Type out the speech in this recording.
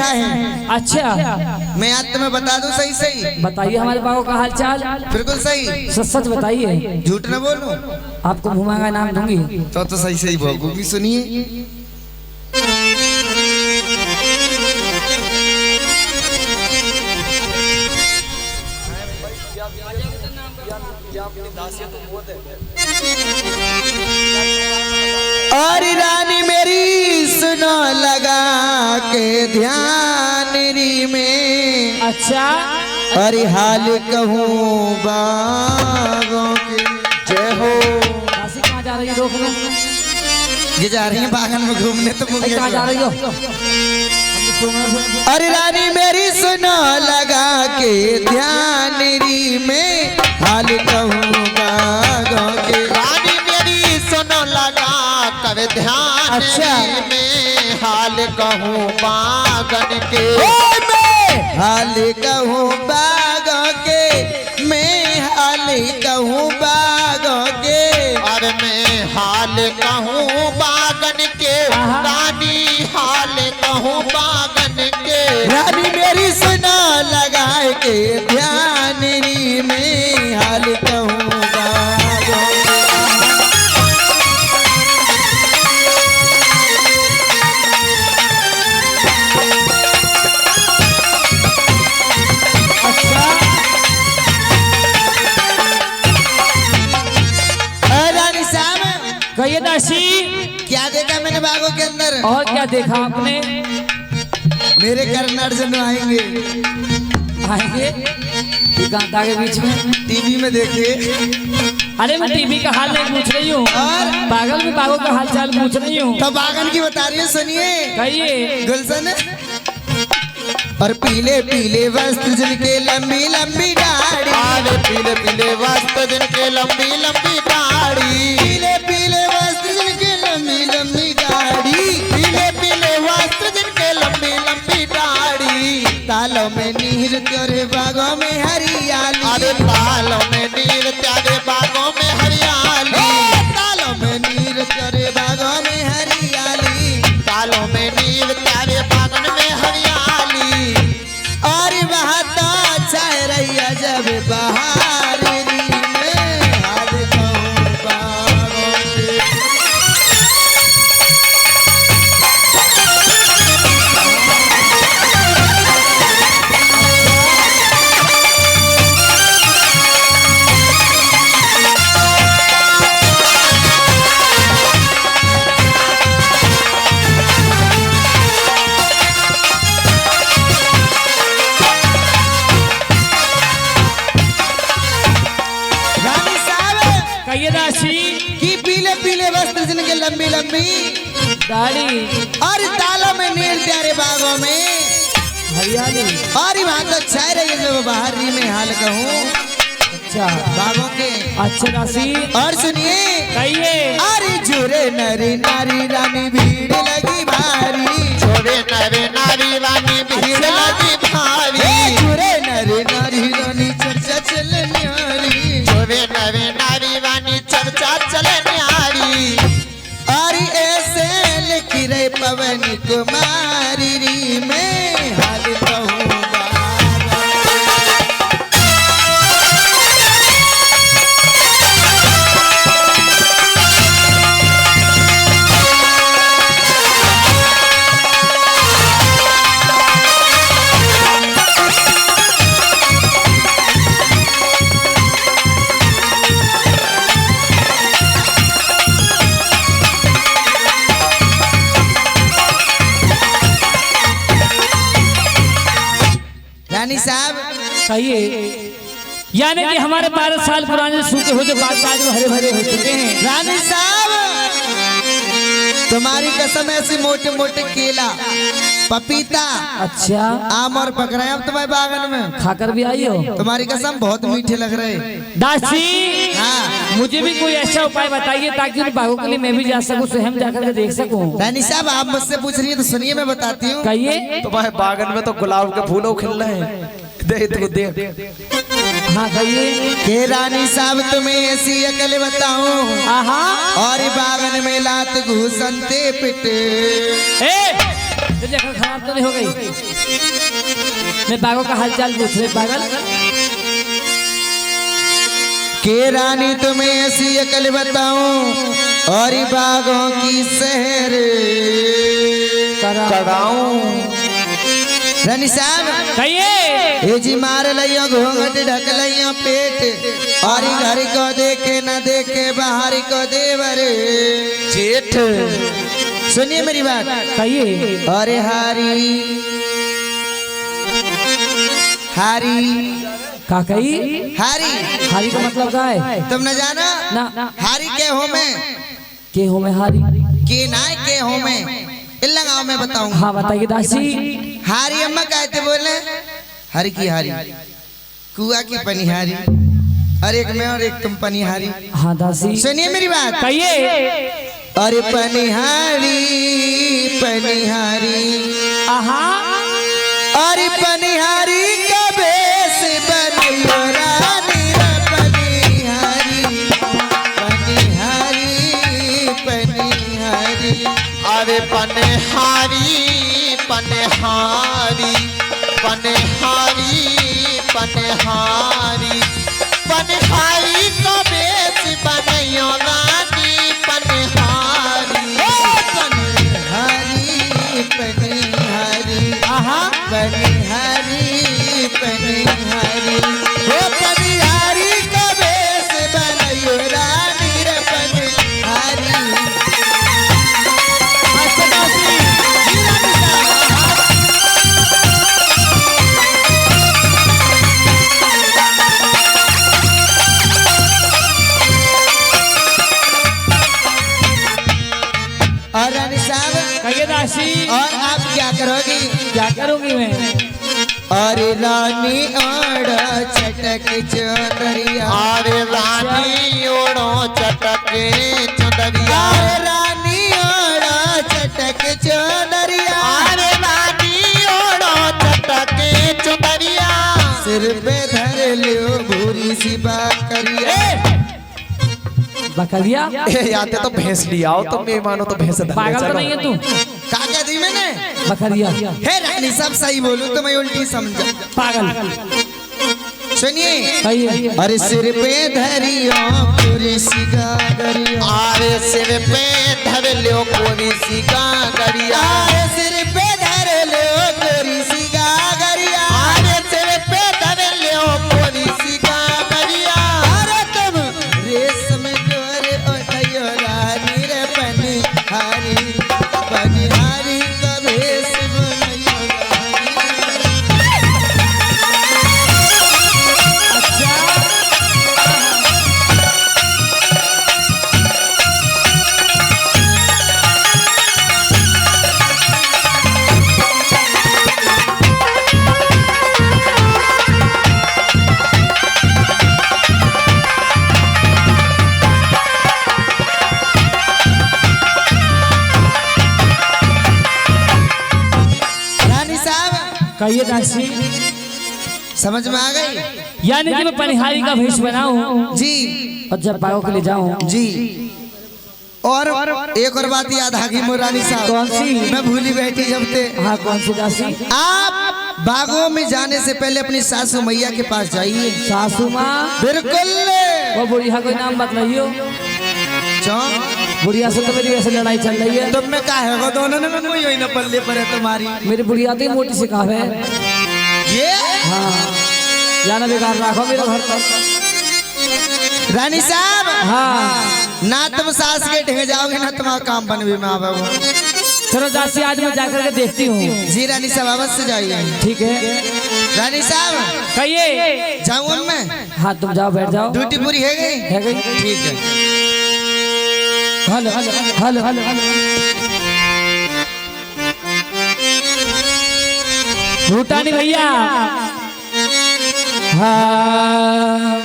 है। अच्छा मैं आज तुम्हें बता दूं सही सही। बताइए हमारे बाबू का हाल चाल। बिल्कुल सही। सच सच बताइए, झूठ न बोलूं। आपको घुमागा नाम दूंगी तो सही सही भोगूंगी। सुनिए। और रानी मेरी सुनो लगा के ध्यान री में। अच्छा अरे हाल कहूँ बागों के। जय हो। काशी कहाँ जा रही है? रोक लो। ये जा रही है बागन में घूमने। तो मुझे कहाँ जा रही हो? अरे रानी मेरी सुनो लगा के ध्यान री में हाल कहूँ बागों के। रानी मेरी सुनो लगा कर ध्यान। अच्छा। में हाल कहूँ बागन के। हाल कहूँ बागों के। मैं हाल कहूँ बागों के। और मैं हाल कहूँ बागन के। रानी हाल कहूँ बागन के। रानी मेरी सुना लगाए के ध्यान री में हाल कहूँ बागों के। रानी साहब कहिए दासी, क्या देखा मैंने बागों के अंदर? और क्या देखा आपने? मेरे कर्ण अर्जुन आएंगे। आएंगे कांता के बीच में। टीवी में देखे। अरे मैं टीवी का हाल नहीं पूछ रही हूँ, और पागल में बागों का हाल चाल पूछ रही हूँ। तो बागन की बता रही है। सुनिए। कहिए। गुलशन। और पीले पीले वस्त्र जिनके लंबी लंबी दाढ़ी। और पीले पीले वस्त्र जिनके लंबी लंबी दाढ़ी। पीले पीले वस्त्र जिनके लंबी लंबी दाढ़ी। पीले पीले वस्त्र जिनके लंबी लंबी दाढ़ी। तालों में नीर तेरे बागों में हरियाली। अरे तालों में नीर तेरे बागों में हरियाली। तालों में नीर तेरे बागों में हरियाली। तालों में नीर तेरे बागन में हरियाली। और वहाँ तो छाए रही जब बहार री में हाल कहूँ बागों के। रानी साहब कहिए दासी। की पीले पीले वस्त्र जिनके लंबी लंबी दाढ़ी और तालों में नील प्यारे बागों में हरियाली। और वहाँ तो छाए रही है जब बाहर री में हाल कहूँ अच्छा बागों के। अच्छा दासी। और सुनिए। कहिए। अरे जुरे नरी नारी रानी भीड़ लगी भारी। छोरे नरे नारी रानी भीड़ लगी भारी। जुरे नरी नारी रानी चर्चा चले न्यारी। छोरे नरे नारी रानी चर्चा चले न्यारी। और ऐसे लिखी रे पवन कुमारी री में हाल कहूँ बाबा। रानी साहब कहिए। यानी कि हमारे 12 साल पुराने सूखे हो जो बात आज में हरे भरे हो चुके हैं। रानी साहब तुम्हारी कसम ऐसी मोटे मोटे केला पपीता अच्छा आम और पक रहे हैं अब तुम्हारे बागन में। खाकर भी आई हो? तुम्हारी कसम बहुत मीठे लग रहे। दासी हाँ। मुझे भी कोई ऐसा उपाय बताइए ताकि उन बागों के लिए मैं भी जा सकूं, स्वयं जाकर के देख सकूं। रानी साहब आप मुझसे पूछ रही है तो सुनिए मैं बताती हूँ। कहिए। तुम्हारे बागन में तो गुलाब के फूलों खिल रहे हैं। देख हाँ कहिए। के रानी साहब तुम्हें ऐसी अकल बताऊं। आहा। और बागन में लात घूसनते पिटे। ए तो देखो खराब तो नहीं हो गई। मैं बागों का हालचाल पूछ रहे पागल। के रानी तुम्हें ऐसी अकल बताऊं और बागों की शहर कराऊं। रानी साहब कहिए। ए जी मार लियो घूंघट ढक लियो पेट और घर को देखे न देखे बाहर को देवर जेठ सुनिए मेरी बात। कहिए। अरे हारी हारी का कही। हारी हारी का मतलब क्या है। तुम न जाना ना हारी के हो में के हो में हारी के नाय के हो में इल्ला गाँव में बताऊंगा। हाँ बताइए दासी। हारी अम्मा कहते बोले हरी की हारी कुआ की पनिहारी और एक मैं और एक तुम पनिहारी। हाँ दासी। सुनिए मेरी बात। कहिए। अरे पनिहारी पनिहारी आहा अरे पनिहारी का बेस बनैयो रानी रे पनिहारी पनिहारी पनिहारी अरे पनहारी पनहारी पनहारी पनहारी पनहारी को बेच बनैयो रानी पनहारी पनिहारी पनिहारी आहा पनिहारी पनिहारी हो पनिहारी का बेस बनैयो रानी रे पनिहारी। अच्छा दासी जी रानी साहब और रानी साहब कहिए दासी। और आप क्या करोगी। क्या करूंगी मैं। और रानी और चटक चौधरिया अरे रानी ओढ़ो चटके चुदरिया अरे रानी और चटक चौधरिया अरे रानी ओढ़ो चटके चुदरिया सिर पे धर लियो भूरी सी बाकरिया। बकरिया आते तो भैंस लिया आओ तुम नहीं मानो तो भैंस पागल तो नहीं है तू। का कह दी मैंने बकरिया हे रानी सब सही बोलूं तो मैं उल्टी समझा। पागल। सुनिए कहिए। अरे सिर पे धरियो पूरी सी गागरिया अरे सिर पे धर लो पूरी सी गागरिया अरे सिर पे धर लियो पूरी सी गागरिया अरे सिर पे धर लो पूरी सी गागरिया अरे तुम रेशम डोर ओढ़ियो रानी रे पनिहारी पनिहारी का भेष बनैयो रानी। अच्छा रानी साहब कहिए दासी। समझ में आ गई। यानी कि मैं पनिहारी का भेष बनाऊं जी और जब बागों के लिए जाऊं। जी और एक और बात याद आ गई मोरानी साहब। कौन सी? मैं भूली बैठी जब थे। हाँ कौन सी दासी। आप बागों में जाने से पहले अपनी सासू मैया के पास जाइए। सासू माँ। बिल्कुल वो बुढ़िया कोई नाम बतलाइयो। चौक बुढ़िया से तो मेरी वैसे लड़ाई चल रही है। तुम में का है वो दोनों ने मैं वही न पल्ले पर है तुम्हारी। मेरी बुढ़िया तो ही मोटी सी कहावे है। ये हाँ जाना बेकार रखो मेरा घर पर। रानी साहब हाँ ना तुम सास के ढेर जाओगे ना तुम्हारा काम बनवे में आवे। चलो दासी आज मैं जाकर के देखती हूँ। जी रानी साहब अवश्य जाइए। ठीक है रानी साहब कहिए। जाऊँ मैं। हाँ तुम जाओ बैठ जाओ। ड्यूटी पूरी है गई। है गई। ठीक है। हेलो हेलो हेलो हेलो भूटानी भैया। हाँ